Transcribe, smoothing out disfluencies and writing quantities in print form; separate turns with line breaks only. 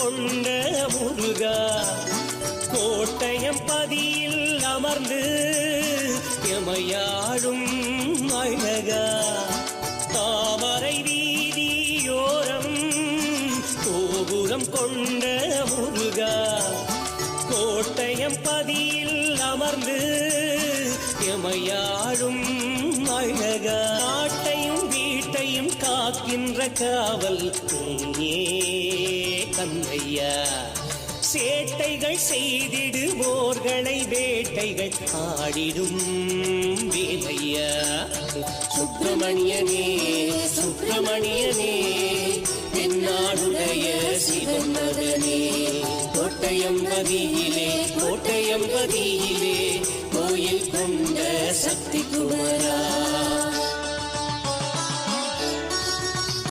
கொண்ட முருகா கோட்டயம் பதியில் அமர்ந்து எமையாடும் அழகா தாமரை வீதியோரம் கோபுரம் கொண்ட முருகா கோட்டயம் பதியில் அமர்ந்து எமையாடும் அழகா நாட்டையும் வீட்டையும் காக்கின்ற காவல் கந்தையா சேட்டைகள் செய்திடுவோர்களை வேட்டைகள் ஆடிடும் வேலையா சுப்பிரமணியனே சுப்பிரமணியனே தென்னாடுடைய சிவமகனே கோட்டையம்பதியிலே கோட்டையம்பதியிலே கோயில் கொண்ட சக்தி குமரா